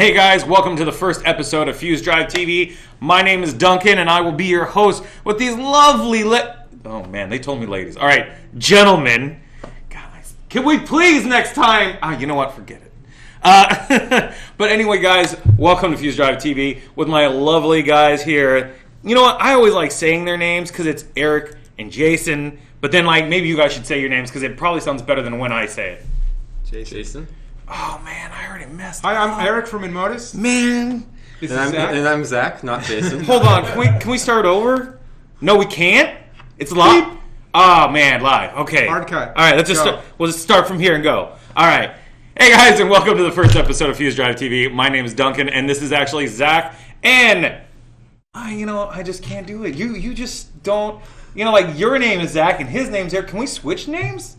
Hey guys, welcome to the first episode of FuzeDrive TV. My name is Duncan and I will be your host with these lovely oh man, they told me ladies. All right, gentlemen. Guys, can we please next time? You know what? Forget it. But anyway, guys, welcome to FuzeDrive TV with my lovely guys here. You know what? I always like saying their names because it's Eric and Jason. But then, maybe you guys should say your names because it probably sounds better than when I say it. Jason. Oh man, I already messed Hi, up. I'm Eric from Inmodus. Man. And I'm Zach, not Jason. Hold on, can we start over? No, we can't? It's live? Oh man, live. Okay. Hard cut. All right, we'll just start from here and go. All right. Hey guys, and welcome to the first episode of FuzeDrive TV. My name is Duncan, and this is actually Zach. And I just can't do it. You just don't. Your name is Zach and his name's Eric. Can we switch names?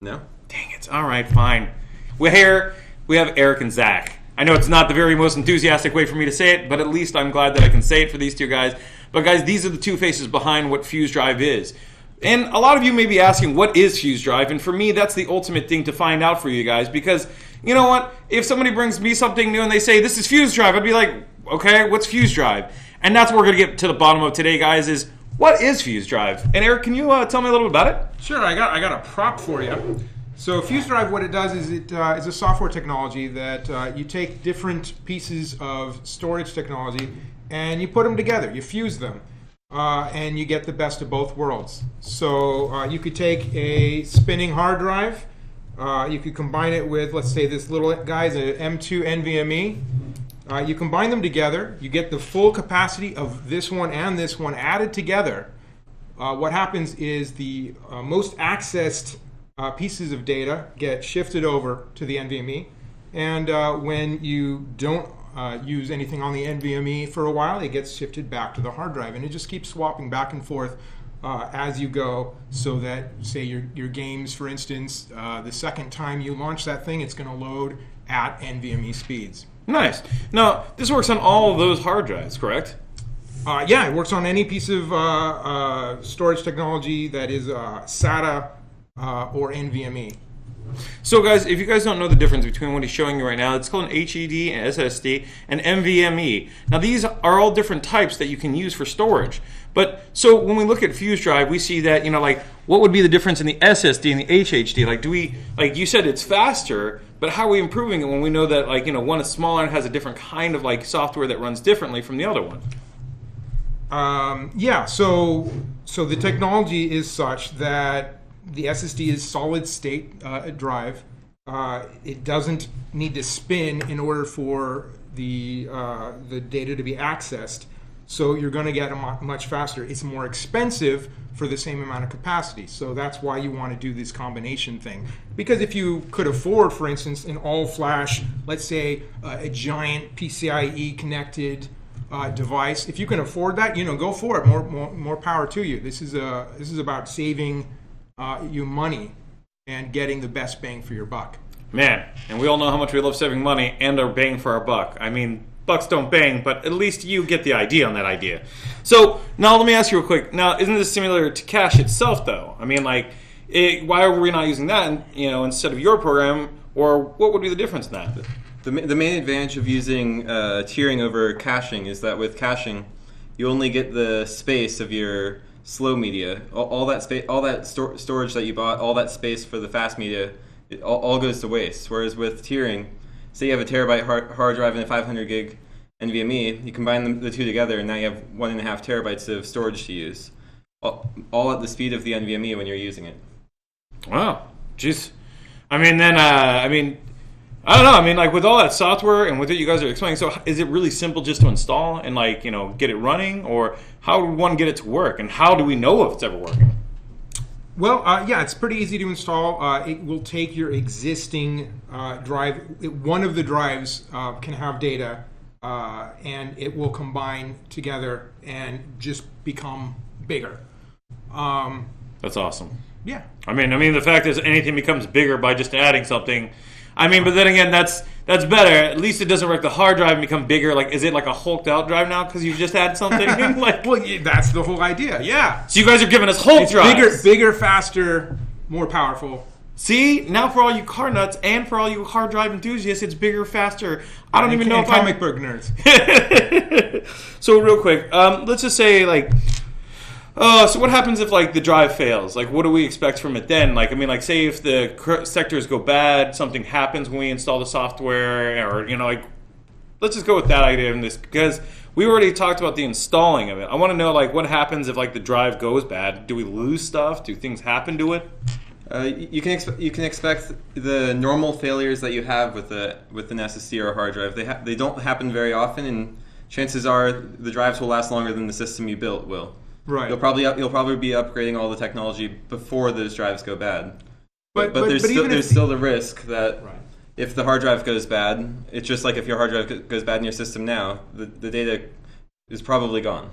No. Dang it. All right, fine. We're here. We have Eric and Zach. I know it's not the very most enthusiastic way for me to say it, but at least I'm glad that I can say it for these two guys. But guys, these are the two faces behind what FuzeDrive is. And a lot of you may be asking, what is FuzeDrive? And for me, that's the ultimate thing to find out for you guys. Because, you know what? If somebody brings me something new and they say, this is FuzeDrive, I'd be like, okay, what's FuzeDrive? And that's what we're going to get to the bottom of today, guys, is what is FuzeDrive? And Eric, can you tell me a little bit about it? Sure, I got a prop for you. So FuzeDrive, what it does is it is a software technology that you take different pieces of storage technology and you put them together. You fuse them, and you get the best of both worlds. So you could take a spinning hard drive. You could combine it with, let's say, this little guy's an M2 NVMe. You combine them together. You get the full capacity of this one and this one added together. What happens is the most accessed pieces of data get shifted over to the NVMe, and when you don't use anything on the NVMe for a while, it gets shifted back to the hard drive, and it just keeps swapping back and forth as you go, so that, say, your games, for instance, the second time you launch that thing, it's going to load at NVMe speeds. Nice. Now, this works on all of those hard drives, correct? Yeah, it works on any piece of storage technology that is SATA or NVMe. So guys, if you guys don't know the difference between what he's showing you right now, it's called an HED, an SSD, and NVMe. Now these are all different types that you can use for storage. But so when we look at FuzeDrive, we see that, what would be the difference in the SSD and the HHD? Do we, you said it's faster, but how are we improving it when we know that, one is smaller and has a different kind of software that runs differently from the other one? Yeah, so the technology is such that the SSD is solid state drive. It doesn't need to spin in order for the data to be accessed. So you're going to get much faster. It's more expensive for the same amount of capacity. So that's why you want to do this combination thing. Because if you could afford, for instance, an all-flash, let's say a giant PCIe connected device, if you can afford that, go for it. More power to you. This is about saving you money and getting the best bang for your buck. Man, and we all know how much we love saving money and our bang for our buck. I mean, bucks don't bang, but at least you get the idea on that idea. So now let me ask you real quick. Now, isn't this similar to cache itself, though? I mean, why are we not using that, instead of your program, or what would be the difference in that? The main advantage of using tiering over caching is that with caching, you only get the space of your slow media. All that space, all that storage that you bought, all that space for the fast media, it all goes to waste. Whereas with tiering, say you have a terabyte hard drive and a 500 gig NVMe, you combine the two together, and now you have 1.5 terabytes of storage to use, all at the speed of the NVMe when you're using it. Wow, jeez. I mean, then I don't know. I mean, with all that software and with what you guys are explaining, so is it really simple just to install and get it running, or how would one get it to work, and how do we know if it's ever working? Well, yeah, it's pretty easy to install. It will take your existing drive. One of the drives can have data, and it will combine together and just become bigger. That's awesome. Yeah. I mean, the fact is anything becomes bigger by just adding something. I mean, but then again, that's better. At least it doesn't wreck the hard drive and become bigger. Is it like a hulked out drive now because you just add something? Well, yeah, that's the whole idea. Yeah. So you guys are giving us Hulk drives. Bigger, faster, more powerful. See, now for all you car nuts and for all you hard drive enthusiasts, it's bigger, faster. I don't even know if comic book nerds. So real quick, let's just say like, so what happens if like the drive fails? Like, what do we expect from it then? Like, I mean, like, say if the sectors go bad, something happens when we install the software, or like, let's just go with that idea in this because we already talked about the installing of it. I want to know like what happens if like the drive goes bad. Do we lose stuff? Do things happen to it? You can expect the normal failures that you have with an SSD or a hard drive. They don't happen very often, and chances are the drives will last longer than the system you built will. Right. You'll probably be upgrading all the technology before those drives go bad. But there's still the risk that if the hard drive goes bad, it's just like if your hard drive goes bad in your system now, the data is probably gone.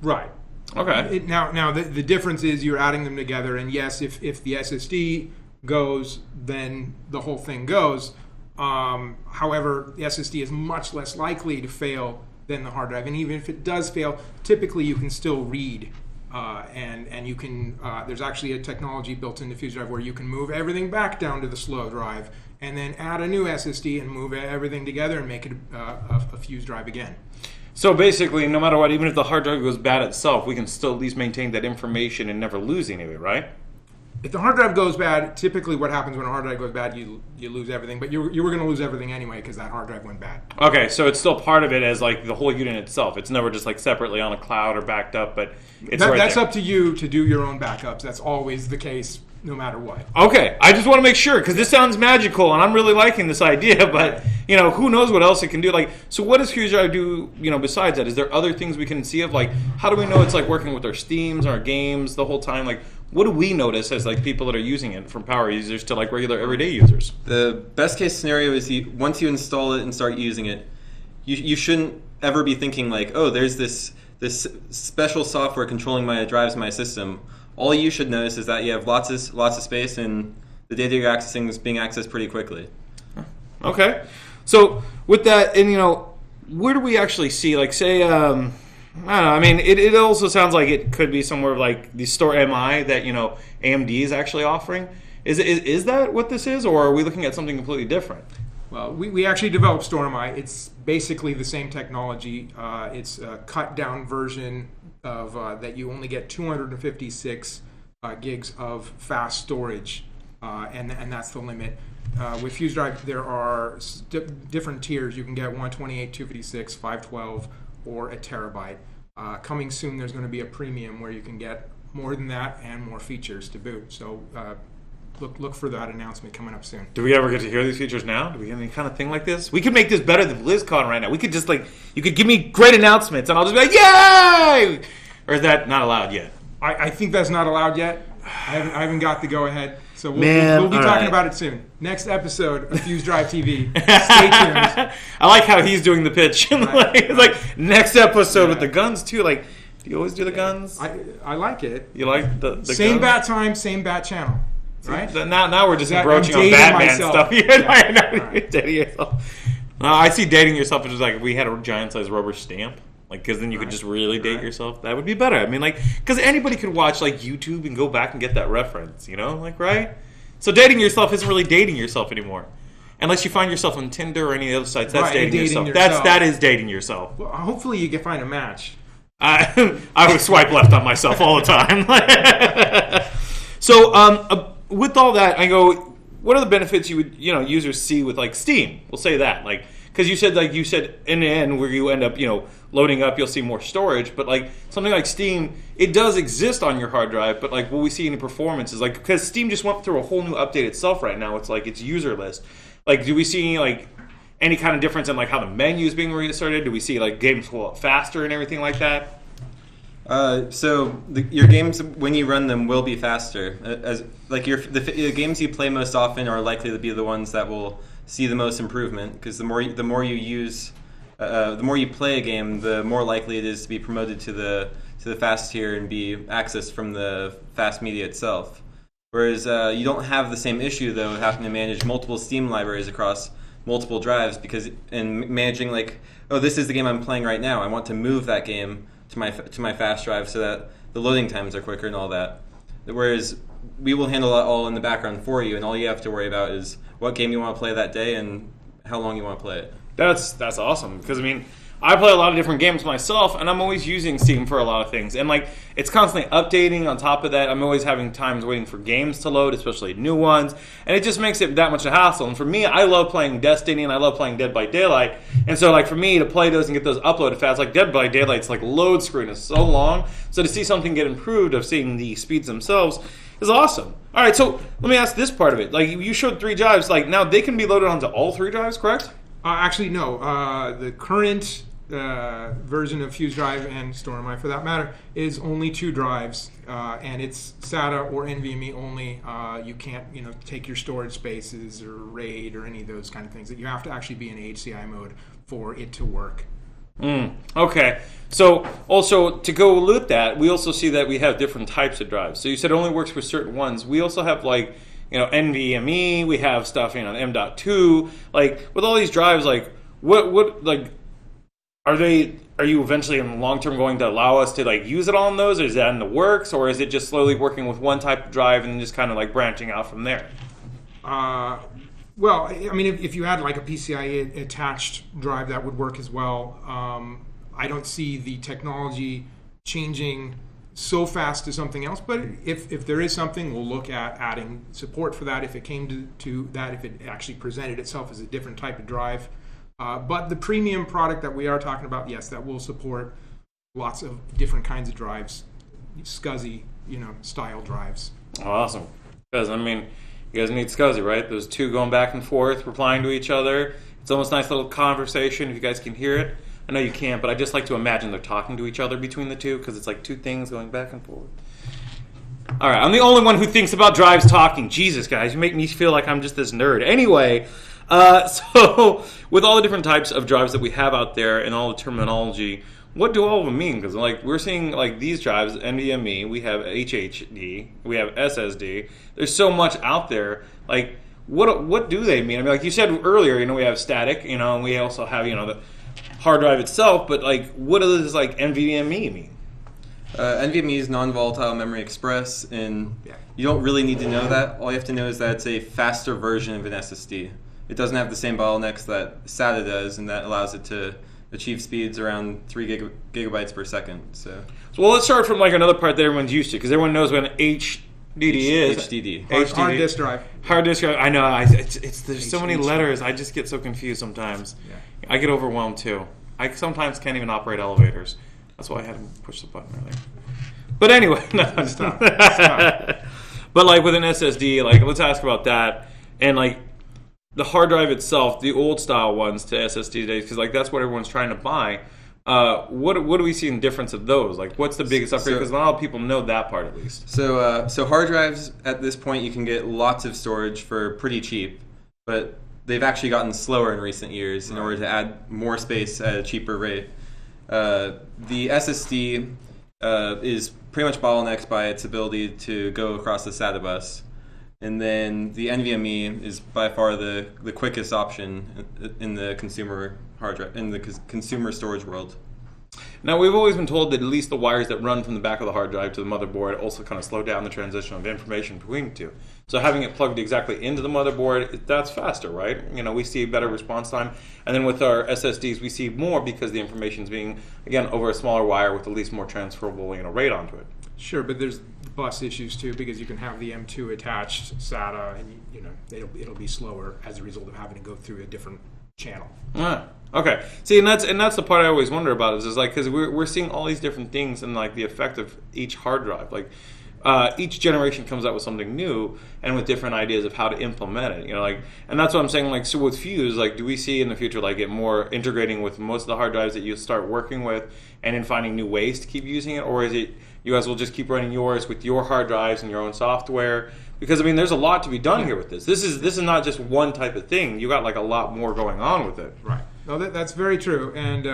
Right. Okay. Now the difference is you're adding them together, and yes, if the SSD goes, then the whole thing goes. However, the SSD is much less likely to fail than the hard drive, and even if it does fail, typically you can still read, and you can. There's actually a technology built into FuzeDrive where you can move everything back down to the slow drive, and then add a new SSD and move everything together and make it a FuzeDrive again. So basically, no matter what, even if the hard drive goes bad itself, we can still at least maintain that information and never lose any of it, right? If the hard drive goes bad, typically what happens when a hard drive goes bad, you lose everything. But you were going to lose everything anyway because that hard drive went bad. Okay, so it's still part of it as like the whole unit itself. It's never just like separately on a cloud or backed up, but it's right that's there. up to you to do your own backups. That's always the case, no matter what. Okay, I just want to make sure because this sounds magical and I'm really liking this idea, but who knows what else it can do? Like, so what does FuzeDrive do? Besides that, is there other things we can see of? Like, how do we know it's like working with our Steams, our games the whole time? Like, what do we notice as like people that are using it, from power users to like regular everyday users? The best case scenario is once you install it and start using it, you shouldn't ever be thinking like, oh, there's this special software controlling my drives in my system. All you should notice is that you have lots of space and the data you're accessing is being accessed pretty quickly. Okay, so with that, and where do we actually see, like, say, I don't know. I mean, it also sounds like it could be somewhere like the Store MI that AMD is actually offering. Is that what this is, or are we looking at something completely different? Well, we actually developed Store MI. It's basically the same technology. It's a cut down version of that you only get 256 gigs of fast storage, and that's the limit. With FuzeDrive, there are different tiers. You can get 128, 256, 512, or a terabyte. Coming soon, there's going to be a premium where you can get more than that and more features to boot. So look for that announcement coming up soon. Do we ever get to hear these features now? Do we get any kind of thing like this? We could make this better than BlizzCon right now. We could just you could give me great announcements and I'll just be like, yay! Or is that not allowed yet? I think that's not allowed yet. I haven't got the go ahead. So we'll be talking about it soon. Next episode of FuzeDrive TV. Stay tuned. I like how he's doing the pitch. It's like next episode with the guns too. Like, do you always do the guns? I like it. You like the same guns? bat time, same bat channel. Right? Now we're just broaching on Batman myself. stuff. Yeah. Dating yourself. No, I see dating yourself as just like if we had a giant size rubber stamp. Like, because then you could just really date yourself. That would be better. I mean, like, because anybody could watch, like, YouTube and go back and get that reference, like, right? So dating yourself isn't really dating yourself anymore. Unless you find yourself on Tinder or any other sites. That's dating yourself. That is dating yourself. Well, hopefully you can find a match. I would swipe left on myself all the time. So, with all that, I go, what are the benefits you would, users see with, like, Steam? We'll say that. Like, because you said in the end where you end up, loading up, you'll see more storage. But like something like Steam, it does exist on your hard drive. But like, will we see any performances? Like, because Steam just went through a whole new update itself right now. It's like its user list. Like, do we see like any kind of difference in like how the menu is being restarted? Do we see like games pull up faster and everything like that? Your games when you run them will be faster. The games you play most often are likely to be the ones that will see the most improvement because the more you use. The more you play a game, the more likely it is to be promoted to the fast tier and be accessed from the fast media itself. Whereas you don't have the same issue though of having to manage multiple Steam libraries across multiple drives and managing like, oh, this is the game I'm playing right now. I want to move that game to my fast drive so that the loading times are quicker and all that. Whereas we will handle it all in the background for you, and all you have to worry about is what game you want to play that day and how long you want to play it. That's awesome, because I mean, I play a lot of different games myself, and I'm always using Steam for a lot of things. And like, it's constantly updating. On top of that, I'm always having times waiting for games to load, especially new ones. And it just makes it that much a hassle. And for me, I love playing Destiny, and I love playing Dead by Daylight. And so like for me to play those and get those uploaded fast, like Dead by Daylight's like load screen is so long. So to see something get improved of seeing the speeds themselves is awesome. All right, so let me ask this part of it. Like, you showed 3 drives. Like, now they can be loaded onto all 3 drives, correct? Actually, no. The current version of FuzeDrive, and StoreMI for that matter, is only 2 drives, and it's SATA or NVMe only. You can't, take your storage spaces or RAID or any of those kind of things. That you have to actually be in HCI mode for it to work. Okay. So also to go with that, we also see that we have different types of drives. So you said it only works for certain ones. We also have like, NVMe. We have stuff, M.2. Like with all these drives, like what like. Are you eventually in the long term going to allow us to like use it all on those, or is that in the works, or is it just slowly working with one type of drive and then just kind of like branching out from there? Well, I mean, if you had like a PCIe attached drive, that would work as well. I don't see the technology changing so fast to something else, but if there is something, we'll look at adding support for that if it came to that, if it actually presented itself as a different type of drive. But the premium product that we are talking about, yes, that will support lots of different kinds of drives, SCSI, style drives. Awesome. Because, I mean, you guys need SCSI, right? Those 2 going back and forth, replying to each other. It's almost a nice little conversation if you guys can hear it. I know you can't, but I just like to imagine they're talking to each other between the 2, because it's like 2 things going back and forth. All right, I'm the only one who thinks about drives talking. Jesus, guys, you make me feel like I'm just this nerd. Anyway, so with all the different types of drives that we have out there and all the terminology, what do all of them mean? Because like we're seeing like these drives, NVMe, we have HHD, we have SSD. There's so much out there. Like what do they mean? I mean, like you said earlier, we have static, and we also have the hard drive itself. But like, what does like NVMe mean? NVMe is non-volatile memory express, and you don't really need to know that. All you have to know is that it's a faster version of an SSD. It doesn't have the same bottlenecks that SATA does, and that allows it to achieve speeds around 3 gigabytes per second. So well, let's start from like another part that everyone's used to, because everyone knows what an HDD is. HDD. Hard disk drive. Hard disk drive. I know. There's so many letters. I just get so confused sometimes. Yeah. I get overwhelmed too. I sometimes can't even operate elevators. That's why I had to push the button earlier. But anyway, no. Stop. But like with an SSD, like let's ask about that, and like the hard drive itself, the old style ones to SSD days, because like that's what everyone's trying to buy. What do we see in difference of those? Like, what's the biggest upgrade? Because not a lot of people know that part at least. So hard drives at this point you can get lots of storage for pretty cheap, but they've actually gotten slower in recent years in order to add more space at a cheaper rate. The SSD is pretty much bottlenecked by its ability to go across the SATA bus. And then the NVMe is by far the quickest option in the consumer hard drive, in the consumer storage world. Now, we've always been told that at least the wires that run from the back of the hard drive to the motherboard also kind of slow down the transition of information between the two. So having it plugged exactly into the motherboard, that's faster, right? We see better response time. And then with our SSDs, we see more because the information is being, again, over a smaller wire with at least more transferable rate onto it. Sure, but there's bus issues too, because you can have the M2 attached SATA, and it'll be slower as a result of having to go through a different channel. Okay. See, and that's the part I always wonder about is like, because we're seeing all these different things and like the effect of each hard drive. Like each generation comes out with something new and with different ideas of how to implement it. And that's what I'm saying. Like, so with Fuse, like, do we see in the future like it more integrating with most of the hard drives that you start working with, and in finding new ways to keep using it, or is it you guys will just keep running yours with your hard drives and your own software? Because there's a lot to be done here with this. This is not just one type of thing. You got like a lot more going on with it. Right. No, that's very true. And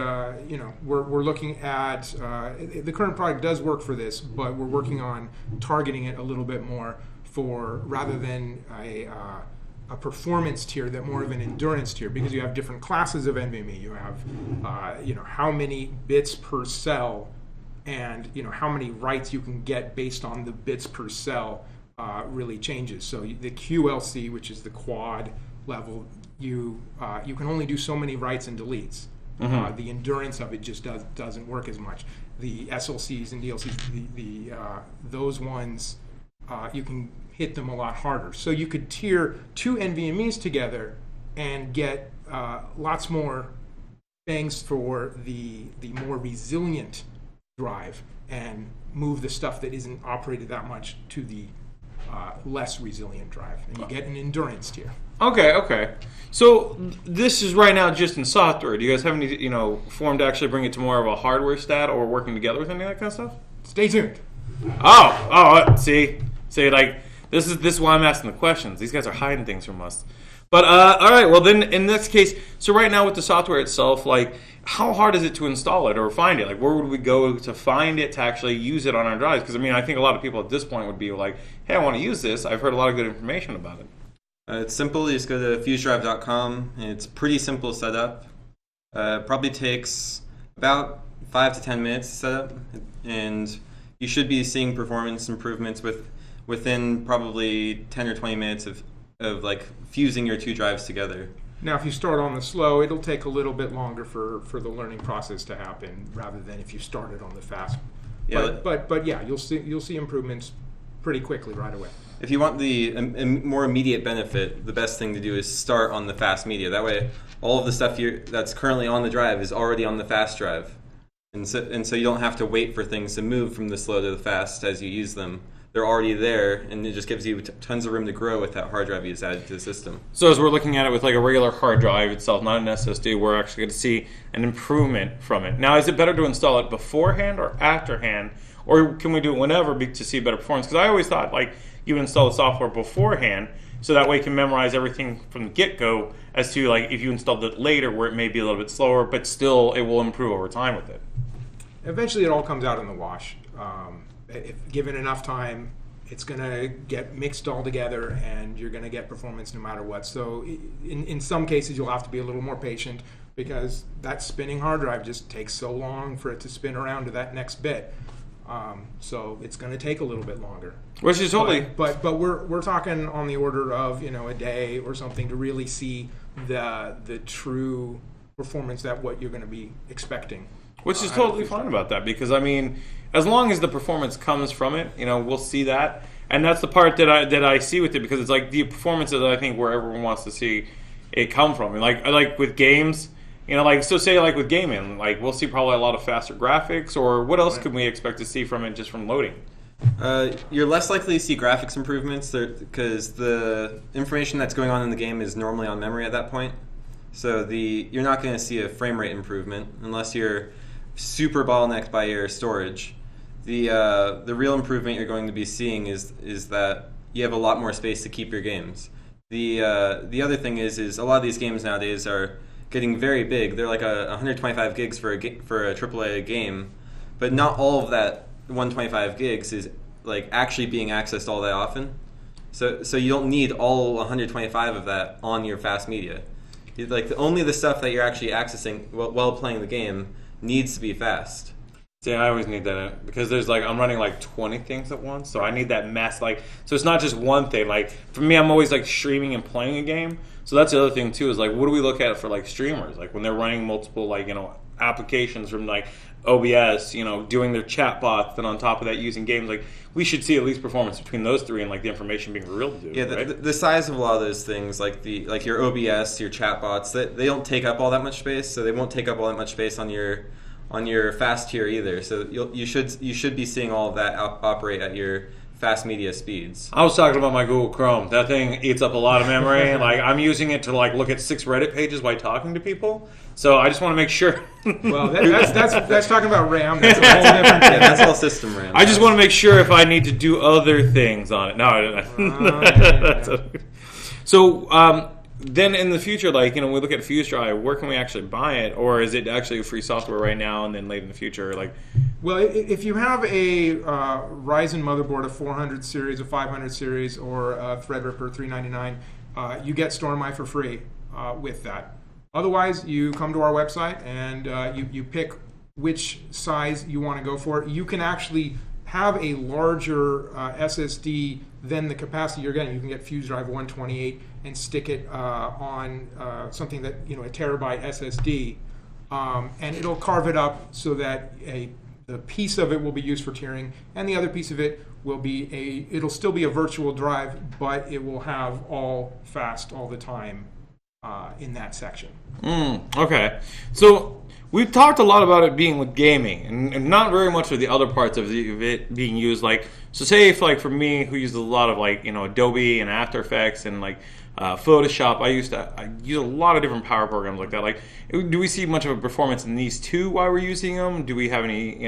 we're looking at the current product does work for this, but we're working on targeting it a little bit more for rather than a performance tier, that more of an endurance tier, because you have different classes of NVMe. You have how many bits per cell, and how many writes you can get based on the bits per cell really changes. So the QLC, which is the quad level, you can only do so many writes and deletes. The endurance of it just doesn't work as much. The SLCs and DLCs, those ones, you can hit them a lot harder. So you could tier 2 NVMEs together and get lots more bangs for the more resilient drive and move the stuff that isn't operated that much to the less resilient drive, and you get an endurance tier. Okay. So this is right now just in software. Do you guys have any, form to actually bring it to more of a hardware stat or working together with any of that kind of stuff? Stay tuned. See, like this is why I'm asking the questions. These guys are hiding things from us. But all right, well then in this case, so right now with the software itself, like how hard is it to install it or find it? Like where would we go to find it to actually use it on our drives? Because I think a lot of people at this point would be like, hey, I want to use this. I've heard a lot of good information about it. It's simple. You just go to FuzeDrive.com, and it's pretty simple setup. Probably takes about 5 to 10 minutes to set up, and you should be seeing performance improvements within probably 10 or 20 minutes of like fusing your 2 drives together. Now, if you start on the slow, it'll take a little bit longer for the learning process to happen, rather than if you started on the fast. Yeah, but yeah, you'll see improvements pretty quickly right away. If you want the more immediate benefit, the best thing to do is start on the fast media. That way, all of the stuff that's currently on the drive is already on the fast drive, and so you don't have to wait for things to move from the slow to the fast as you use them. They're already there, and it just gives you tons of room to grow with that hard drive you just added to the system. So as we're looking at it with like a regular hard drive itself, not an SSD, we're actually going to see an improvement from it. Now, is it better to install it beforehand or afterhand, or can we do it whenever to see better performance? Because I always thought like you install the software beforehand, so that way you can memorize everything from the get-go as to like if you installed it later where it may be a little bit slower, but still it will improve over time with it. Eventually it all comes out in the wash. If given enough time, it's going to get mixed all together and you're going to get performance no matter what. So in some cases you'll have to be a little more patient because that spinning hard drive just takes so long for it to spin around to that next bit. So it's going to take a little bit longer. Which is totally... But we're talking on the order of a day or something to really see the true performance that what you're going to be expecting. Which is totally fine about that because as long as the performance comes from it, we'll see that, and that's the part that I see with it because it's like the performance that I think where everyone wants to see it come from. And like with games, say like with gaming, like we'll see probably a lot of faster graphics, or what else could we expect to see from it just from loading? You're less likely to see graphics improvements because the information that's going on in the game is normally on memory at that point. So you're not going to see a frame rate improvement unless you're super bottlenecked by your storage. The real improvement you're going to be seeing is that you have a lot more space to keep your games. The other thing is a lot of these games nowadays are getting very big. They're like 125 gigs for a AAA game, but not all of that 125 gigs is like actually being accessed all that often. So you don't need all 125 of that on your fast media. Only the stuff that you're actually accessing while playing the game needs to be fast. See, I always need that because there's I'm running 20 things at once, so I need that mess. So it's not just one thing. For me, I'm always streaming and playing a game. So that's the other thing too. Is what do we look at for streamers? When they're running multiple applications from OBS, doing their chat bots, then on top of that using games. We should see at least performance between those three and the information being revealed to do. Yeah, the size of a lot of those things, your OBS, your chat bots, they don't take up all that much space, so they won't take up all that much space on your fast tier either. So you should be seeing all of that operate at your fast media speeds. I was talking about my Google Chrome. That thing eats up a lot of memory. I'm using it to look at 6 Reddit pages while talking to people. So I just want to make sure. Well, that's talking about RAM. That's a whole different thing. Yeah, that's all system RAM. I just want to make sure if I need to do other things on it. No. So then in the future, we look at FuzeDrive, where can we actually buy it? Or is it actually free software right now and then later in the future? Well, if you have a Ryzen motherboard, a 400 series, a 500 series, or a Threadripper 399, you get StormI for free with that. Otherwise, you come to our website and you pick which size you want to go for. You can actually have a larger SSD than the capacity you're getting, you can get FuzeDrive 128 and stick it on something that, a terabyte SSD, and it'll carve it up so that the piece of it will be used for tiering, and the other piece of it will be it'll still be a virtual drive, but it will have all fast all the time in that section. Okay. So we've talked a lot about it being with gaming, and not very much with the other parts of it being used. Like, so say if, like, for me, who uses a lot of, like, Adobe and After Effects and, like, Photoshop, I use a lot of different power programs like that. Like, do we see much of a performance in these two while we're using them? Do we have any,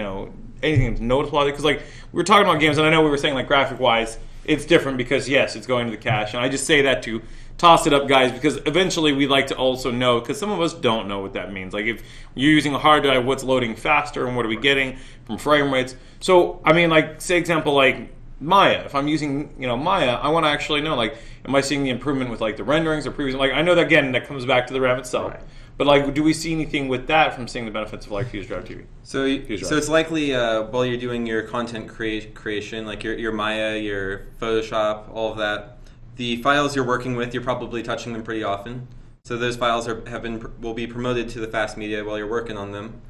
anything noticeable? Because, like, we were talking about games, and I know we were saying, like, graphic-wise, it's different because, yes, it's going to the cache. And I just say that to toss it up, guys, because eventually we'd like to also know, because some of us don't know what that means. Like, if you're using a hard drive, what's loading faster and what are we getting from frame rates? So, I mean, like, say example, like Maya. If I'm using, Maya, I want to actually know, like, am I seeing the improvement with, like, the renderings or previous? Like, I know that, again, that comes back to the RAM itself. Right. But, like, do we see anything with that from seeing the benefits of, like, FuzeDrive TV? So it's likely while you're doing your content creation, like your Maya, your Photoshop, all of that, the files you're working with, you're probably touching them pretty often. So those files will be promoted to the fast media while you're working on them.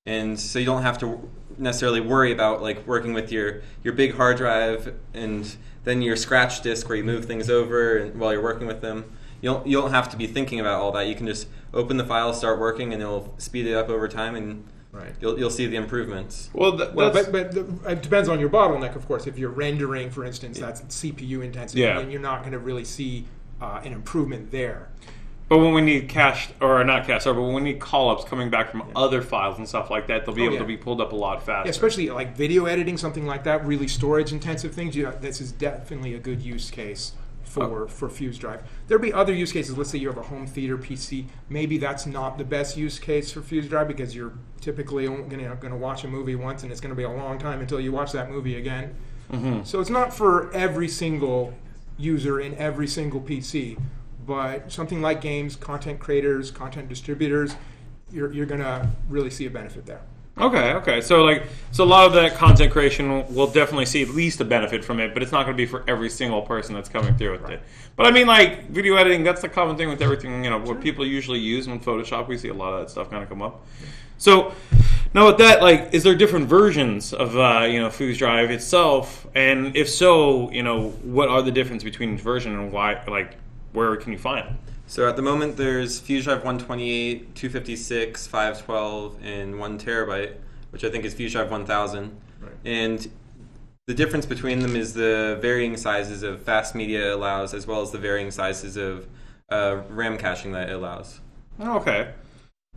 And so you don't have to necessarily worry about, like, working with your big hard drive and then your scratch disk where you move things over and while you're working with them. You don't have to be thinking about all that. You can just open the file, start working, and it'll speed it up over time, and you'll see the improvements. But it depends on your bottleneck, of course. If you're rendering, for instance, that's CPU intensive, and you're not going to really see an improvement there. But when we need but when we need call-ups coming back from other files and stuff like that, they'll be able to be pulled up a lot faster. Yeah, especially like video editing, something like that, really storage-intensive things. This is definitely a good use case for FuzeDrive. There'll be other use cases. Let's say you have a home theater PC. Maybe that's not the best use case for FuzeDrive because you're typically only going to watch a movie once, and it's going to be a long time until you watch that movie again. Mm-hmm. So it's not for every single user in every single PC. But something like games, content creators, content distributors, you're going to really see a benefit there. Okay. So a lot of that content creation will definitely see at least a benefit from it, but it's not going to be for every single person that's coming through with it. But I mean, like, video editing, that's the common thing with everything, what people usually use in Photoshop. We see a lot of that stuff kind of come up. So now with that, like, is there different versions of FuzeDrive itself? And if so, what are the difference between each version and why, like, where can you find them? So at the moment, there's FuzeDrive 128, 256, 512, and 1 terabyte, which I think is FuzeDrive 1000. Right. And the difference between them is the varying sizes of fast media it allows, as well as the varying sizes of RAM caching that it allows. Okay.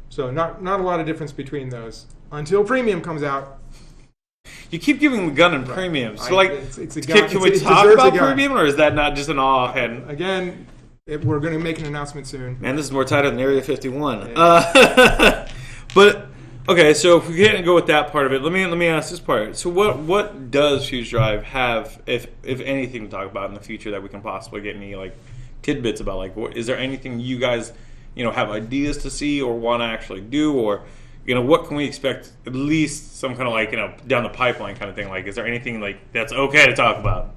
So not a lot of difference between those until Premium comes out. You keep giving the gun in Premium. So, it's a gun. Can we talk about Premium, or is that not just an offhand? Again, we're going to make an announcement soon. Man, this is more tighter than Area 51. Yeah. But okay, so if we can't go with that part of it, let me ask this part. So what does FuzeDrive have, if anything, to talk about in the future that we can possibly get any, like, tidbits about? Like, is there anything you guys have ideas to see or want to actually do, or what can we expect, at least some kind of, like, down the pipeline kind of thing? Like, is there anything, like, that's okay to talk about?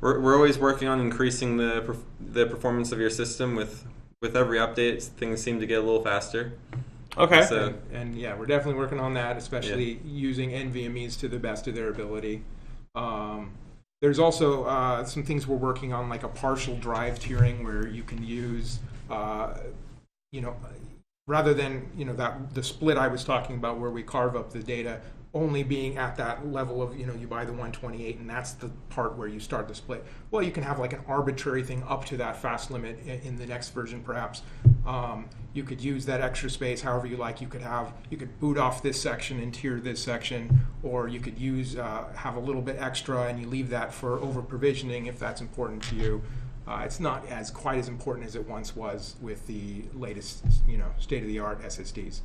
We're always working on increasing the performance of your system with every update. Things seem to get a little faster. Okay. So, and we're definitely working on that, especially using NVMEs to the best of their ability. There's also some things we're working on, like a partial drive tiering, where you can use, rather than the split I was talking about, where we carve up the data, only being at that level of, you buy the 128 and that's the part where you start the split. Well, you can have like an arbitrary thing up to that fast limit in the next version, perhaps. You could use that extra space however you like. You could boot off this section and tier this section, or you could have a little bit extra and you leave that for over provisioning if that's important to you. It's not quite as important as it once was with the latest, state-of-the-art SSDs.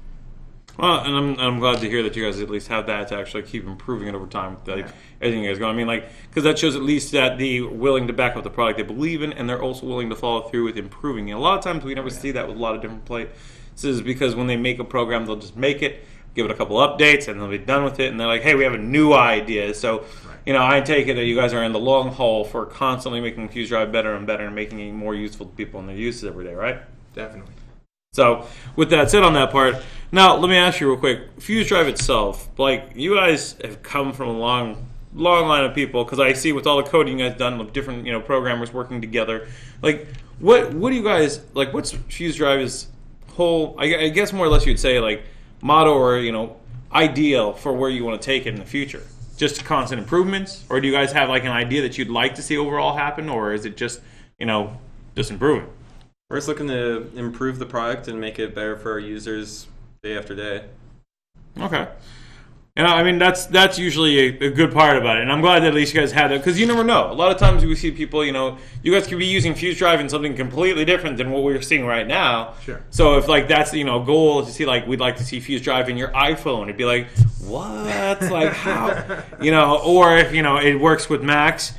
Well, and I'm glad to hear that you guys at least have that to actually keep improving it over time. Everything you guys going. I mean, because that shows at least that they're willing to back up the product they believe in, and they're also willing to follow through with improving it. A lot of times we never see that with a lot of different places, because when they make a program, they'll just make it, give it a couple updates, and they'll be done with it, and they're like, hey, we have a new idea. So I take it that you guys are in the long haul for constantly making FuzeDrive better and better and making it more useful to people in their uses every day, right? Definitely. So, with that said on that part, now let me ask you real quick, FuzeDrive itself, like, you guys have come from a long line of people, because I see with all the coding you guys done with different, programmers working together. Like, what do you guys, like, what's FuzeDrive's whole, I guess more or less you'd say, like, motto or, ideal for where you want to take it in the future? Just constant improvements? Or do you guys have, like, an idea that you'd like to see overall happen? Or is it just, just improving? We're just looking to improve the product and make it better for our users day after day. Okay. And I mean, that's usually a good part about it. And I'm glad that at least you guys had that, because you never know. A lot of times we see people, you guys could be using FuzeDrive in something completely different than what we're seeing right now. Sure. So if, like, that's, goal is to see, like, we'd like to see FuzeDrive in your iPhone. It'd be like, what? Like, how? Or if, it works with Macs,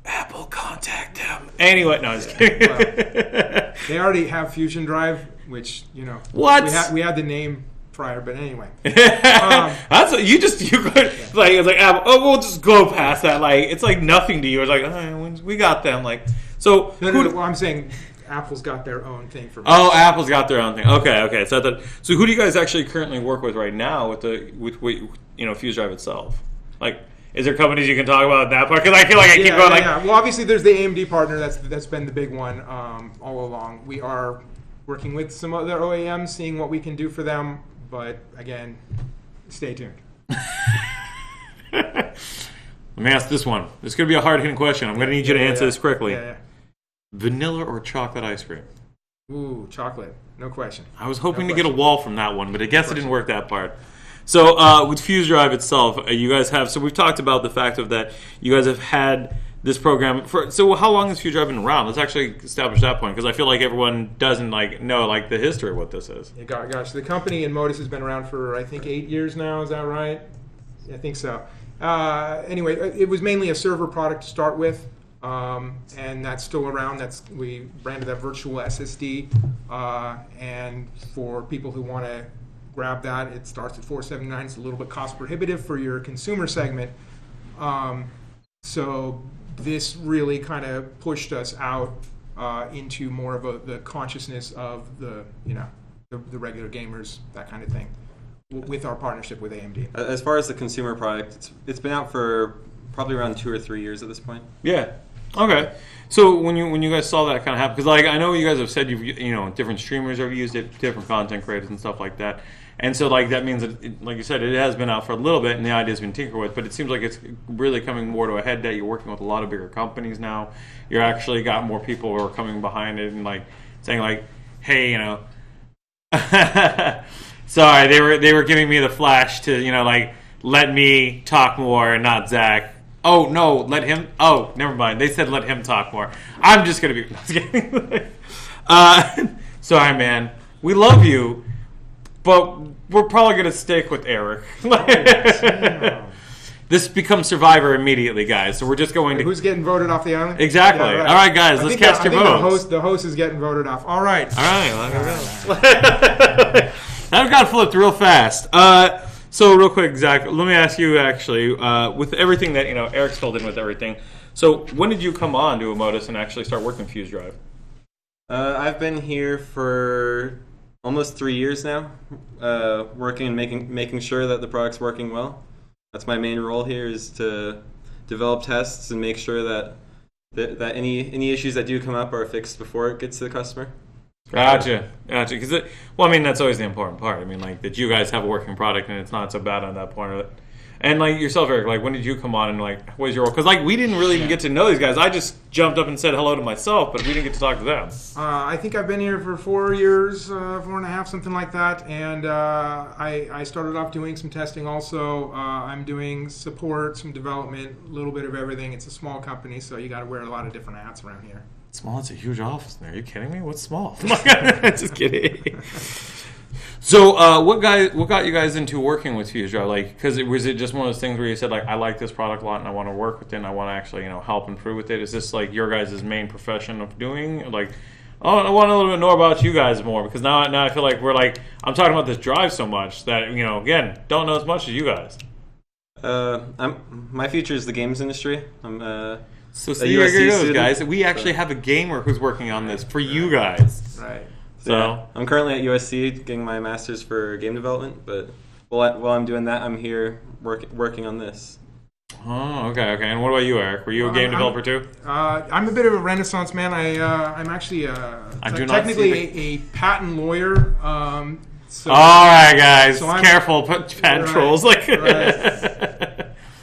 Apple, contact them. Anyway, no, I'm just kidding. Well, they already have FuzeDrive, which, What? We had the name prior, but anyway. That's what you could, like, it's like, Apple, we'll just go past that. Like, it's like nothing to you. It's like, we got them. Like, so. No, well, I'm saying Apple's got their own thing for me. Oh, Apple's got their own thing. Okay. So who do you guys actually currently work with right now with FuzeDrive itself? Like, is there companies you can talk about that part? Because I feel like I keep going like. Yeah. Well, obviously there's the AMD partner. That's been the big one all along. We are working with some other OEMs, seeing what we can do for them. But again, stay tuned. Let me ask this one. This is going to be a hard-hitting question. I'm going to need you to answer this quickly. Yeah. Vanilla or chocolate ice cream? Ooh, chocolate. No question. I was hoping to get a wall from that one, but I guess it didn't work that part. So with FuzeDrive itself, you guys have. So we've talked about the fact of that you guys have had this program for. So how long has FuzeDrive been around? Let's actually establish that point, because I feel like everyone doesn't know the history of what this is. Yeah, gosh, the company in Modus has been around for I think 8 years now. Is that right? I think so. Anyway, it was mainly a server product to start with, and that's still around. We branded that virtual SSD, and for people who want to grab that, it starts at $479. It's a little bit cost prohibitive for your consumer segment. So this really kind of pushed us out into more of the consciousness of the regular gamers, that kind of thing, with our partnership with AMD. As far as the consumer product, it's been out for probably around 2 or 3 years at this point. Yeah. Okay. So when you guys saw that kind of happen, because like I know you guys have said different streamers have used it, different content creators and stuff like that. And so, like, that means that, like you said, it has been out for a little bit, and the idea has been tinkered with. But it seems like it's really coming more to a head that you're working with a lot of bigger companies now. You're actually got more people who are coming behind it and, like, saying, like, hey, sorry, they were giving me the flash to, like, let me talk more and not Zach. Oh, no, let him. Oh, never mind. They said let him talk more. I'm just going to be. Sorry, man. We love you. But we're probably going to stick with Eric. This becomes Survivor immediately, guys. So we're just going to... Who's getting voted off the island? Exactly. Yeah, right. All right, guys, let's cast your votes. The host is getting voted off. All right. That got flipped real fast. So real quick, Zach, let me ask you actually, with everything that, Eric's filled in with everything. So when did you come on to Modus and actually start working FuzeDrive? I've been here for almost 3 years now, working and making sure that the product's working well. That's my main role here, is to develop tests and make sure that any issues that do come up are fixed before it gets to the customer. Gotcha. Because that's always the important part. I mean, like, that you guys have a working product and it's not so bad on that point of it. And, like, yourself, Eric, like, when did you come on and, like, what was your role? Because, like, we didn't really even get to know these guys. I just jumped up and said hello to myself, but we didn't get to talk to them. I think I've been here for 4 years, 4.5, something like that. And I started off doing some testing also. I'm doing support, some development, a little bit of everything. It's a small company, so you got to wear a lot of different hats around here. Small? It's a huge office there. Are you kidding me? What's small? Just kidding. So, what got you guys into working with FuzeDrive? Like, because was it just one of those things where you said, like, I like this product a lot and I want to work with it and I want to actually, help improve with it? Is this like your guys' main profession of doing? Like, oh, I want a little bit more about you guys more, because now I feel like I'm talking about this drive so much that again, don't know as much as you guys. My future is the games industry. I'm So a see, here USC goes, student, guys. We actually so- have a gamer who's working on this for you guys. Right. So I'm currently at USC getting my master's for game development, but while I'm doing that, I'm here working on this. oh, okay. And what about you, Eric? Were you a game developer too? I'm a bit of a renaissance man. I'm actually do not technically see a patent lawyer. So, All right, guys. so I'm- Careful, put patent Right, trolls like.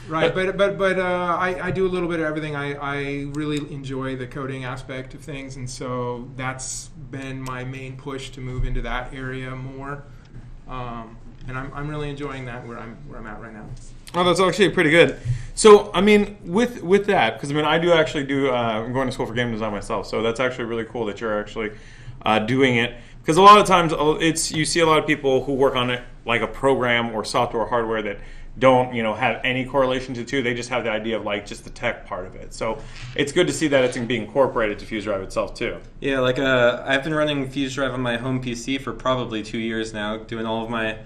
Right, but I do a little bit of everything. I really enjoy the coding aspect of things, and so that's been my main push to move into that area more. And I'm really enjoying that where I'm at right now. Oh, that's actually pretty good. So, I mean, with that, because I mean, I do actually I'm going to school for game design myself, so that's actually really cool that you're actually doing it. Because a lot of times, you see a lot of people who work on it like a program or software or hardware that don't have any correlation to the two. They just have the idea of like just the tech part of it. So it's good to see that it's being incorporated to FuzeDrive itself too. Yeah, like I've been running FuzeDrive on my home PC for probably 2 years now, doing all my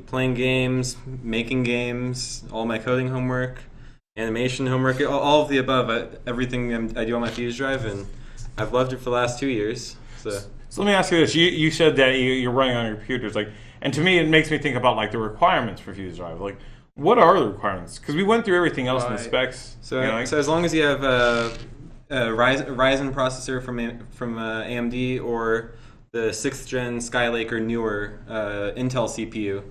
playing games, making games, all my coding homework, animation homework, all of the above. Everything I do on my FuzeDrive, and I've loved it for the last 2 years. So let me ask you this: you said that you're running on your computers, like, and to me it makes me think about like the requirements for FuzeDrive, like. What are the requirements? Because we went through everything else in the specs. So as long as you have a Ryzen processor from AMD or the 6th gen Skylake or newer Intel CPU,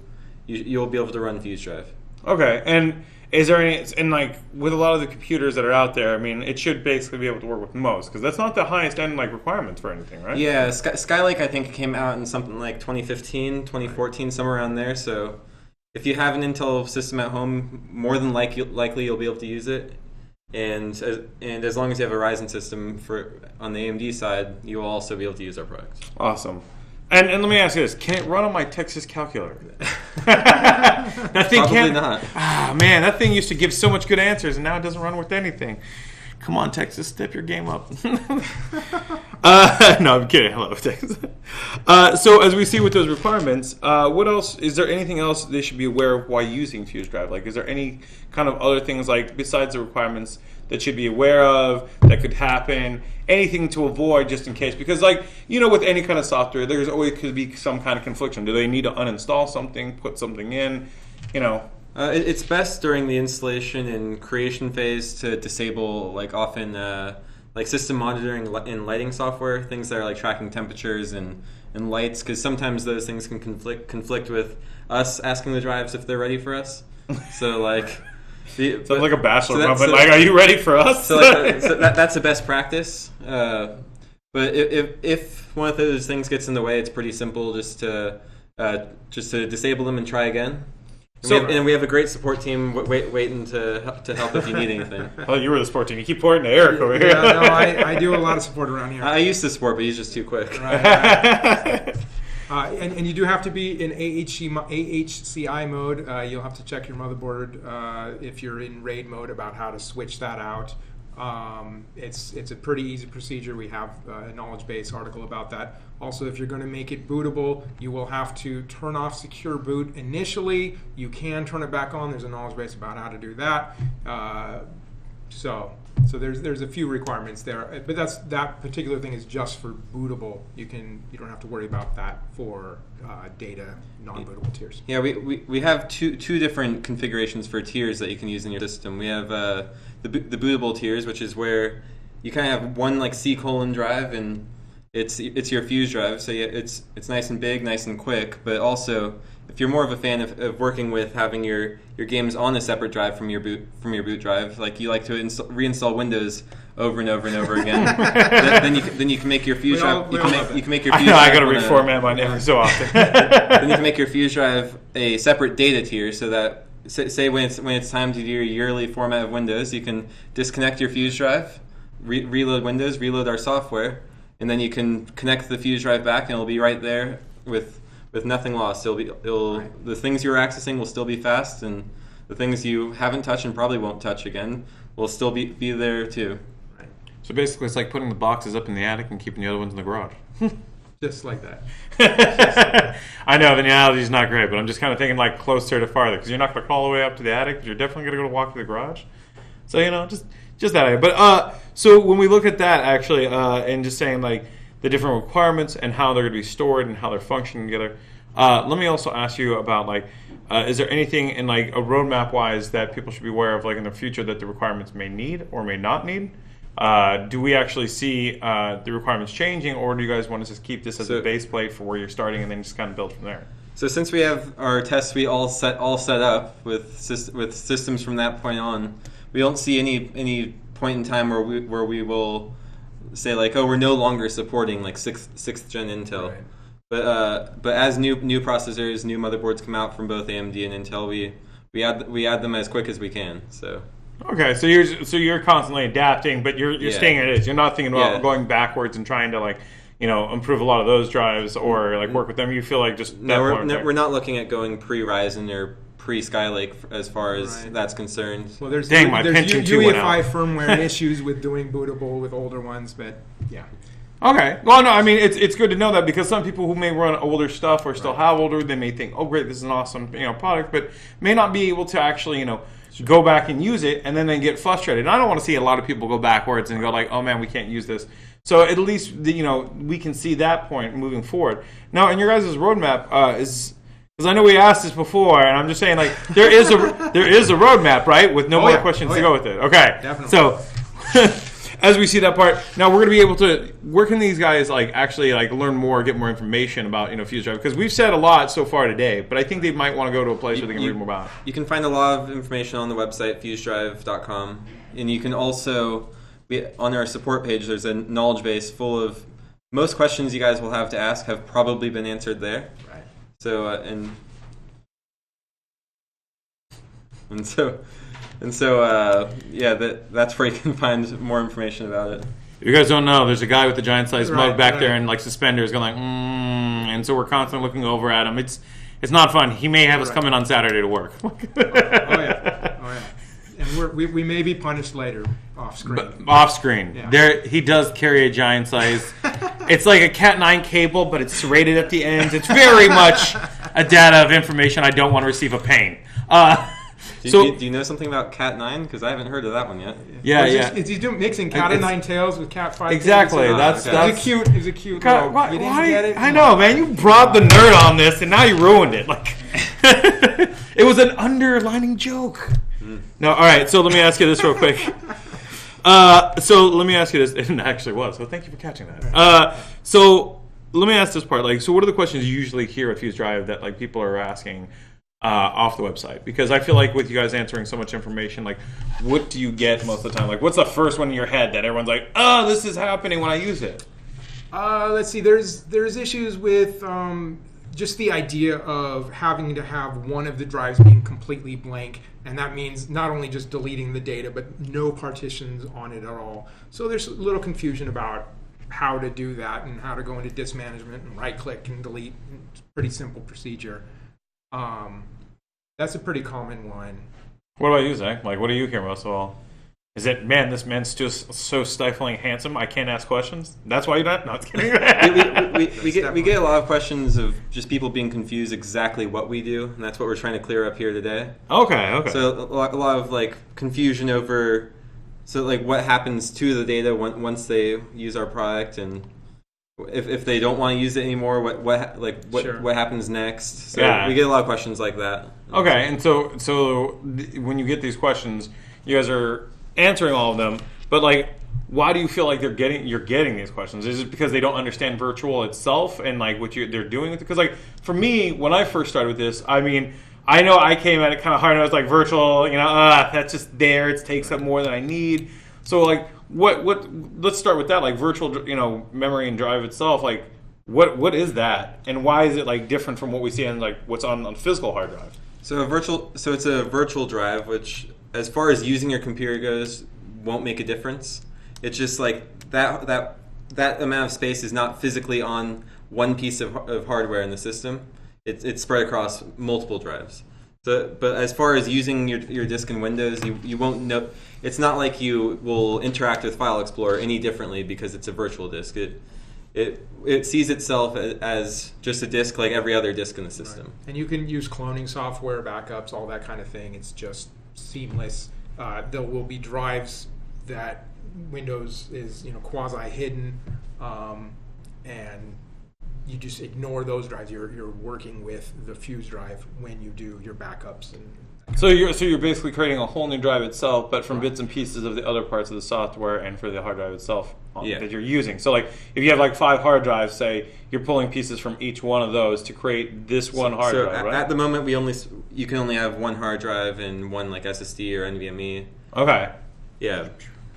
you'll be able to run FuzeDrive. Okay, and is there any? And like with a lot of the computers that are out there, I mean, it should basically be able to work with most because that's not the highest end like requirements for anything, right? Yeah, Skylake I think came out in something like 2015, 2014, somewhere around there. So. If you have an Intel system at home, more than likely you'll be able to use it, and as long as you have a Ryzen system on the AMD side, you will also be able to use our product. Awesome. And let me ask you this: can it run on my Texas calculator? That thing Probably not. Ah, man, that thing used to give so much good answers, and now it doesn't run with anything. Come on, Texas, step your game up. No, I'm kidding. Hello, Texas. So as we see with those requirements, what else? Is there anything else they should be aware of while using FuzeDrive? Like, is there any kind of other things, like, besides the requirements that should be aware of, that could happen? Anything to avoid just in case? Because, like, with any kind of software, there's always could be some kind of confliction. Do they need to uninstall something, put something in, It's best during the installation and creation phase to disable often system monitoring and lighting software, things that are like tracking temperatures and lights, because sometimes those things can conflict with us asking the drives if they're ready for us. So like, sounds like a bachelor moment. Like, are you ready for us? So that's the best practice. But if one of those things gets in the way, it's pretty simple just to disable them and try again. And we have a great support team waiting to help if you need anything. Oh, you were the support team. You keep pointing to Eric over here. Yeah, no, I do a lot of support around here. I used to support, but he's just too quick. Right. And you do have to be in AHCI mode. You'll have to check your motherboard if you're in RAID mode about how to switch that out. It's a pretty easy procedure. We have a knowledge base article about that. Also, if you're going to make it bootable, you will have to turn off secure boot initially. You can turn it back on. There's a knowledge base about how to do that. So there's a few requirements there, but that particular thing is just for bootable. You don't have to worry about that for data non-bootable tiers. Yeah, we have two different configurations for tiers that you can use in your system. We have the bootable tiers, which is where you kind of have one like C colon drive, and it's your FuzeDrive. So yeah, it's nice and big, nice and quick. But also, if you're more of a fan of working with having your games on a separate drive from your boot drive, like you like to reinstall Windows over and over and over again, then you can make your FuzeDrive. You can make your FuzeDrive. I got to reformat mine every so often. Then you can make your FuzeDrive a separate data tier, so that say when it's time to do your yearly format of Windows, you can disconnect your FuzeDrive, reload Windows, reload our software, and then you can connect the FuzeDrive back, and it'll be right there with nothing lost. The things you're accessing will still be fast, and the things you haven't touched and probably won't touch again will still be there too. So basically, it's like putting the boxes up in the attic and keeping the other ones in the garage. Just like that. I know the analogy's not great, but I'm just kind of thinking like closer to farther because you're not going to crawl all the way up to the attic. You're definitely going to go to walk to the garage. So just that idea. But so when we look at that actually, and just saying like the different requirements and how they're going to be stored and how they're functioning together. Let me also ask you about like, is there anything in like a roadmap wise that people should be aware of like in the future that the requirements may need or may not need? Do we actually see the requirements changing, or do you guys want to just keep this as a base plate for where you're starting and then just kind of build from there? So since we have our test suite all set up with systems from that point on, we don't see any point in time where we will say like, oh, we're no longer supporting like sixth gen Intel. Right. But as new processors, new motherboards come out from both AMD and Intel, we add them as quick as we can. So. Okay, so you're constantly adapting, but you're staying at it. You're not thinking about going backwards and trying to like, improve a lot of those drives or like work with them. You feel like just we're not looking at going pre-Ryzen or pre-Skylake as far as that's concerned. Well, there's UEFI firmware issues with doing bootable with older ones, but yeah. Okay. Well, no, I mean it's good to know that because some people who may run older stuff or still have older, they may think, oh great, this is an awesome product, but may not be able to actually go back and use it, and then they get frustrated. And I don't want to see a lot of people go backwards and go like, oh man, we can't use this. So at least we can see that point moving forward. Now, in your guys' roadmap is because I know we asked this before, and I'm just saying like there is a roadmap, right? With no more questions to go with it. Okay, definitely. So. As we see that part, now we're going to be able to. Where can these guys like actually like learn more, get more information about FuzeDrive? Because we've said a lot so far today, but I think they might want to go to a place where they can read more about it. You can find a lot of information on the website FuzeDrive.com, and you can also on our support page. There's a knowledge base full of most questions you guys will have to ask have probably been answered there. Right. So that's where you can find more information about it. If you guys don't know, there's a guy with a giant-sized mug back there and like suspenders going like, and so we're constantly looking over at him. It's not fun. He may have us come in on Saturday to work. Oh yeah. And we may be punished later off screen. Off screen, yeah. He does carry a giant-sized. It's like a Cat 9 cable, but it's serrated at the ends. It's very much a data of information I don't want to receive a pain. Do you know something about Cat 9? Because I haven't heard of that one yet. Yeah. Is he mixing Cat 9 tails with Cat 5 exactly. tails? That's cute. It's a cute. Why, you didn't get it? I know, man. You brought the nerd on this, and now you ruined it. Like, it was an underlining joke. No, all right. So let me ask you this real quick. So let me ask you this. It actually was. So thank you for catching that. So let me ask this part. Like, so what are the questions you usually hear at FuzeDrive that like people are asking? Off the website, because I feel like with you guys answering so much information, like what do you get most of the time? Like what's the first one in your head that everyone's like, oh, this is happening when I use it? Let's see. There's issues with just the idea of having to have one of the drives being completely blank, and that means not only just deleting the data, but no partitions on it at all. So there's a little confusion about how to do that and how to go into disk management and right-click and delete. It's a pretty simple procedure. That's a pretty common one. What about you, Zach? Like, what do you hear most of all? Is it, man, this man's just so stifling handsome, I can't ask questions? That's why you're not? No, it's kidding. we get a lot of questions of just people being confused exactly what we do, and that's what we're trying to clear up here today. Okay. So a lot of like confusion over, so like what happens to the data once they use our product, and if they don't want to use it anymore, what happens next? So we get a lot of questions like that. Okay, and so when you get these questions, you guys are answering all of them, but like, why do you feel like you're getting these questions? Is it because they don't understand virtual itself and like what they're doing with it? Because like for me, when I first started with this, I mean, I know I came at it kind of hard. And I was like, virtual, that's just there. It takes up more than I need. So like, what? Let's start with that. Like virtual, memory and drive itself. Like, what is that, and why is it like different from what we see on like what's on physical hard drive? So it's a virtual drive, which, as far as using your computer goes, won't make a difference. It's just like that amount of space is not physically on one piece of hardware in the system. It's spread across multiple drives. So, but as far as using your disk in Windows, you won't know. It's not like you will interact with File Explorer any differently because it's a virtual disk. it sees itself as just a disk like every other disk in the system. Right. And you can use cloning software, backups, all that kind of thing. It's just seamless. There will be drives that Windows is quasi hidden, and you just ignore those drives. You're working with the FuzeDrive when you do your backups. So you're basically creating a whole new drive itself, but from bits and pieces of the other parts of the software and for the hard drive itself that you're using. So like if you have like 5 hard drives, say, you're pulling pieces from each one of those to create this one hard drive, right? At the moment, you can only have one hard drive and one like SSD or NVMe. Okay. Yeah.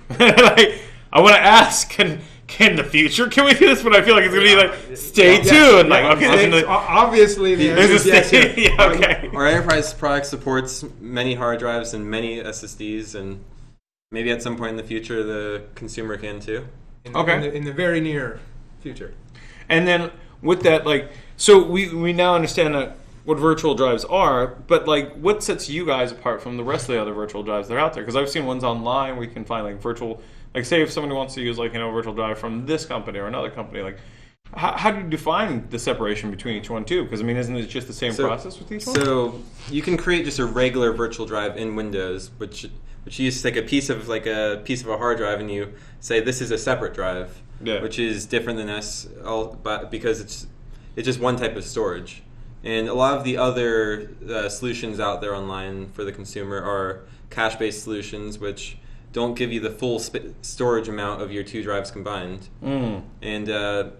I want to ask, can the future, can we do this? But I feel like it's going to be like, stay tuned. Obviously, the answer is yes. Okay. Our enterprise product supports many hard drives and many SSDs, and maybe at some point in the future, the consumer can too. In the very near future. And then with that, so we now understand what virtual drives are, but what sets you guys apart from the rest of the other virtual drives that are out there? Because I've seen ones online where you can find virtual, say if somebody wants to use a virtual drive from this company or another company, how do you define the separation between each one too? Because isn't it just the same process with each one? So you can create just a regular virtual drive in Windows, which you just take a piece of a hard drive and you say this is a separate drive, which is different than us, because it's just one type of storage. And a lot of the other solutions out there online for the consumer are cache-based solutions, which don't give you the full storage amount of your 2 drives combined. And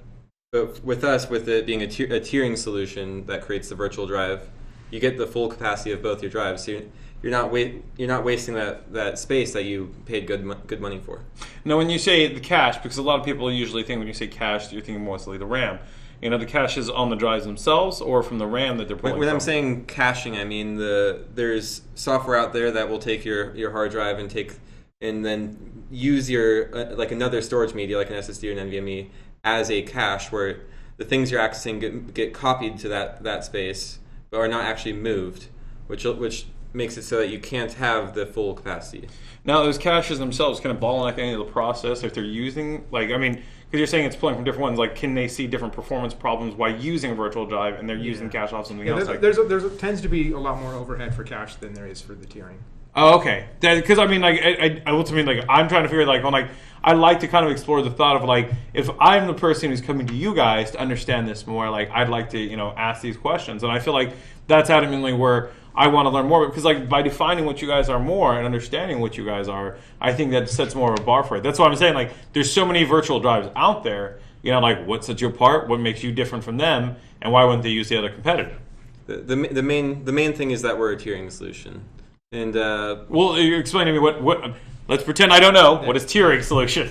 but with us, with it being a tiering solution that creates the virtual drive, you get the full capacity of both your drives. So you're not wasting that space that you paid good money for. Now, when you say the cache, because a lot of people usually think when you say cache, you're thinking mostly the RAM. The cache is on the drives themselves or from the RAM that they're pulling When from? I'm saying caching, I mean there's software out there that will take your hard drive and then use your another storage media like an SSD or an NVMe as a cache, where the things you're accessing get copied to that space but are not actually moved, which makes it so that you can't have the full capacity. Now, those caches themselves kind of bottleneck any of the process if they're using, because you're saying it's pulling from different ones. Can they see different performance problems while using a virtual drive and they're using cache off something else? There tends to be a lot more overhead for cache than there is for the tiering. Oh, okay. Because I ultimately I'm trying to figure I like to kind of explore the thought of if I'm the person who's coming to you guys to understand this more, I'd like to ask these questions, and I feel like that's adamantly where I want to learn more, because by defining what you guys are more and understanding what you guys are, I think that sets more of a bar for it. That's why I'm saying there's so many virtual drives out there. What sets you apart? What makes you different from them? And why wouldn't they use the other competitor? The main thing is that we're a tiering solution. And well, you explain to me what. Let's pretend I don't know. What is tiering solution?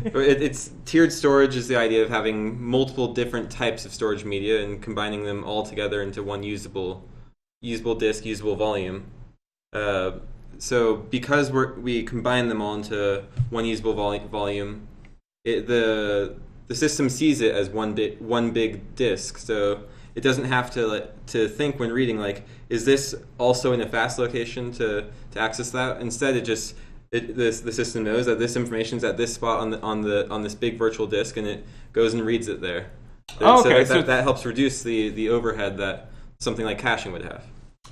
It's tiered storage is the idea of having multiple different types of storage media and combining them all together into one usable disk, usable volume. So because we combine them all into one usable volume, the system sees it as one big disk. So it doesn't have to think when reading is this also in a fast location to access that? Instead, the system knows that this information is at this spot on this big virtual disk, and it goes and reads it there. Okay, so that helps reduce the overhead that something like caching would have.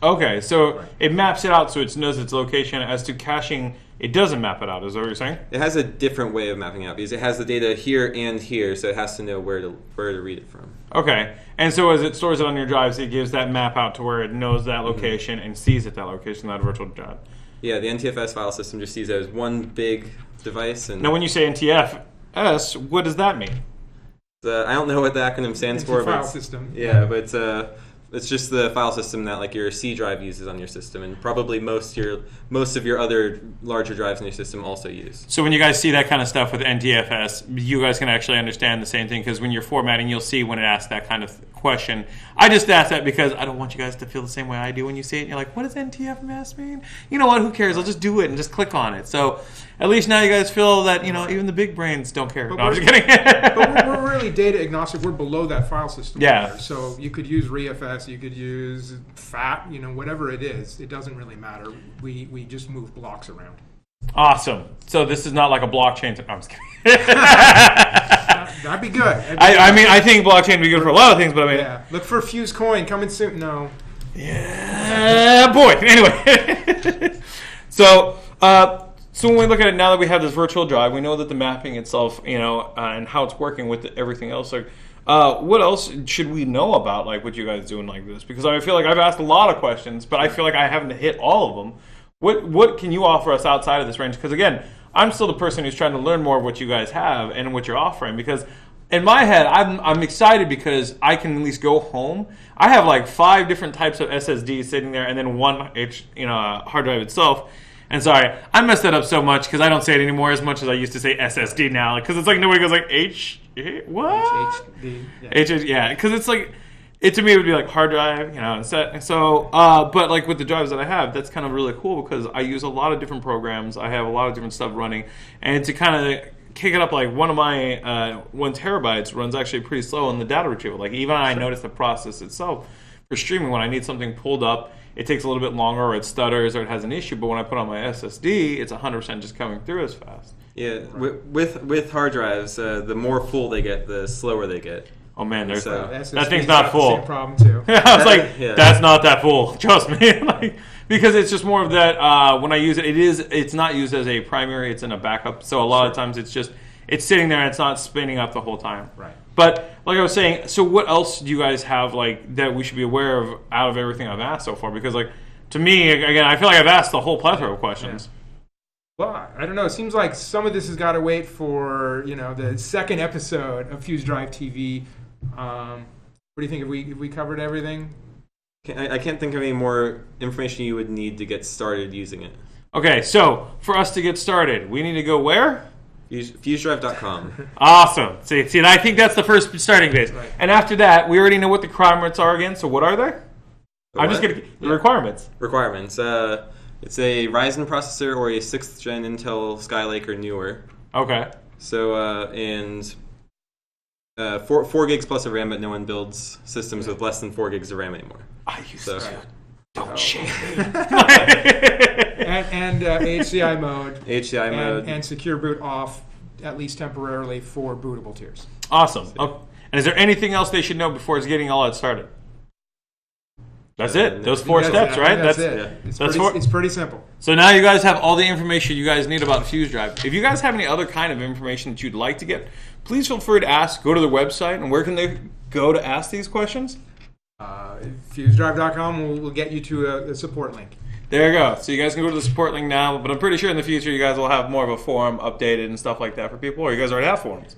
Okay, so it maps it out so it knows its location. As to caching, it doesn't map it out. Is that what you're saying? It has a different way of mapping it out because it has the data here and here, so it has to know where to read it from. Okay, and so as it stores it on your drives, it gives that map out to where it knows that location and sees it that location, that virtual drive. Yeah, the NTFS file system just sees it as one big device. And now, when you say NTFS, what does that mean? I don't know what the acronym stands for. It's a file system. Yeah, but it's just the file system that your C drive uses on your system, and probably most of your other larger drives in your system also use. So when you guys see that kind of stuff with NTFS, you guys can actually understand the same thing, because when you're formatting, you'll see when it asks that kind of question. I just asked that because I don't want you guys to feel the same way I do when you see it and you're like, what does NTFS mean? You know what, who cares? I'll just do it and just click on it. So at least now you guys feel that, even the big brains don't care. No, I'm just kidding. But we're really data agnostic. We're below that file system. Yeah. There. So you could use ReFS, you could use FAT, whatever it is. It doesn't really matter. We just move blocks around. Awesome. So this is not like a blockchain. I'm just kidding. That'd be good. I mean, I think blockchain would be good for a lot of things, but I mean... Yeah. Look for Fuse Coin coming soon. No. Yeah, boy. Anyway. So when we look at it now that we have this virtual drive, we know that the mapping itself, and how it's working with everything else. Like, what else should we know about, like, what you guys doing like this? Because I feel like I've asked a lot of questions, but I feel like I haven't hit all of them. What can you offer us outside of this range? Because again, I'm still the person who's trying to learn more of what you guys have and what you're offering. Because in my head, I'm excited because I can at least go home. I have like 5 different types of SSDs sitting there, and then one hard drive itself. And sorry, I messed that up so much because I don't say it anymore as much as I used to say SSD now. Because it's like nobody goes like what? HHD, yeah. Because it's like, it to me it would be like hard drive, So, but like with the drives that I have, that's kind of really cool because I use a lot of different programs. I have a lot of different stuff running, and to kind of kick it up, like one of my 1 terabytes runs actually pretty slow on the data retrieval. Like even I notice the process itself for streaming when I need something pulled up, it takes a little bit longer, or it stutters, or it has an issue. But when I put on my SSD, it's 100% just coming through as fast. Yeah, with hard drives, the more full they get, the slower they get. Oh man, that thing's not full. Same problem too. I was like, that's not that full. Trust me, because it's just more of that. When I use it, it's not used as a primary. It's in a backup. So a lot of times it's sitting there and it's not spinning up the whole time. Right. But like I was saying, so what else do you guys have like that we should be aware of out of everything I've asked so far? Because like to me, again, I feel like I've asked the whole plethora of questions. Yeah. Well, I don't know. It seems like some of this has got to wait for the second episode of FuzeDrive TV. What do you think? Have we covered everything? I can't think of any more information you would need to get started using it. Okay, so for us to get started, we need to go where? FuzeDrive.com. Awesome. See, and I think that's the first starting base. Right. And after that, we already know what the requirements are again. So what are they? I'm just going to... The requirements. Requirements. It's a Ryzen processor or a 6th gen Intel Skylake or newer. Okay. So, and 4 gigs plus of RAM, but no one builds systems with less than 4 gigs of RAM anymore. I used to. Don't shame me. and HCI mode. HCI mode. And secure boot off, at least temporarily, for bootable tiers. Awesome. Okay. And is there anything else they should know before it's getting all that started? That's it. Those 4 steps, right? That's it. Yeah. It's pretty simple. So now you guys have all the information you guys need about FuzeDrive. If you guys have any other kind of information that you'd like to get, please feel free to ask. Go to the website. And where can they go to ask these questions? FuzeDrive.com will get you to a support link. There you go. So you guys can go to the support link now, but I'm pretty sure in the future you guys will have more of a forum updated and stuff like that for people, or you guys already have forums?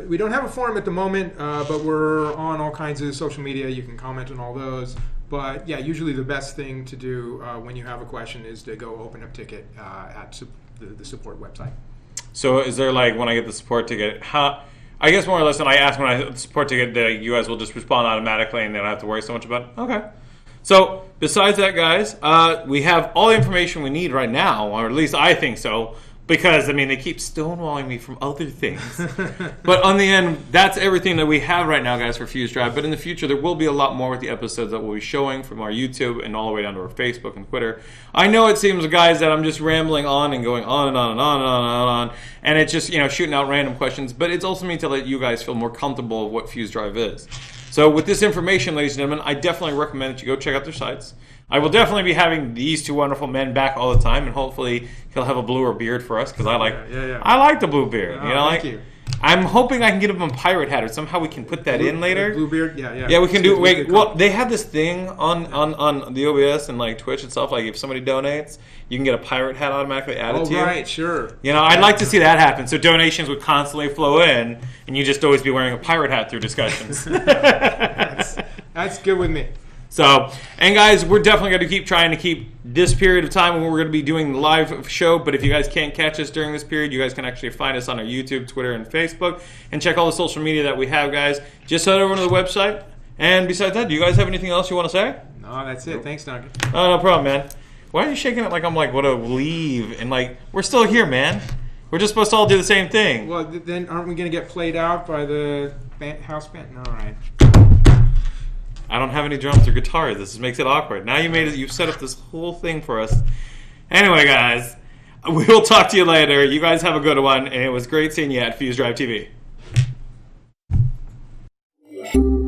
We don't have a forum at the moment, but we're on all kinds of social media. You can comment on all those. But yeah, usually the best thing to do when you have a question is to go open up ticket at the support website. So is there like, when I get the support ticket, I guess more or less when I ask when I support ticket, that you guys will just respond automatically and they don't have to worry so much about it? Okay. So besides that, guys, we have all the information we need right now, or at least I think so, because, I mean, they keep stonewalling me from other things. But on the end, that's everything that we have right now, guys, for FuzeDrive. But in the future, there will be a lot more with the episodes that we'll be showing from our YouTube and all the way down to our Facebook and Twitter. I know it seems, guys, that I'm just rambling on and going on and on and on and on and on, and it's just, shooting out random questions. But it's also me to let you guys feel more comfortable of what FuzeDrive is. So with this information, ladies and gentlemen, I definitely recommend that you go check out their sites. I will definitely be having these 2 wonderful men back all the time, and hopefully he'll have a bluer beard for us, because I like the blue beard. Thank you. I'm hoping I can get him a pirate hat, or somehow we can put that in later. Blue beard, yeah. Yeah, we can do. Wait, well, they have this thing on the OBS and like Twitch itself. Like if somebody donates, you can get a pirate hat automatically added to you. Oh, right, sure. I'd like to see that happen. So donations would constantly flow in, and you just always be wearing a pirate hat through discussions. That's good with me. So, and guys, we're definitely going to keep trying to keep this period of time when we're going to be doing the live show. But if you guys can't catch us during this period, you guys can actually find us on our YouTube, Twitter, and Facebook. And check all the social media that we have, guys. Just head over to the website. And besides that, do you guys have anything else you want to say? No, that's it. Thanks, Duncan. Oh, no problem, man. Why are you shaking it like I'm like, what a leave? And like, we're still here, man. We're just supposed to all do the same thing. Well, then aren't we going to get played out by the house band? No, all right. I don't have any drums or guitars. This makes it awkward. Now you've set up this whole thing for us. Anyway, guys, we will talk to you later. You guys have a good one, and it was great seeing you at FuzeDrive TV. Bye.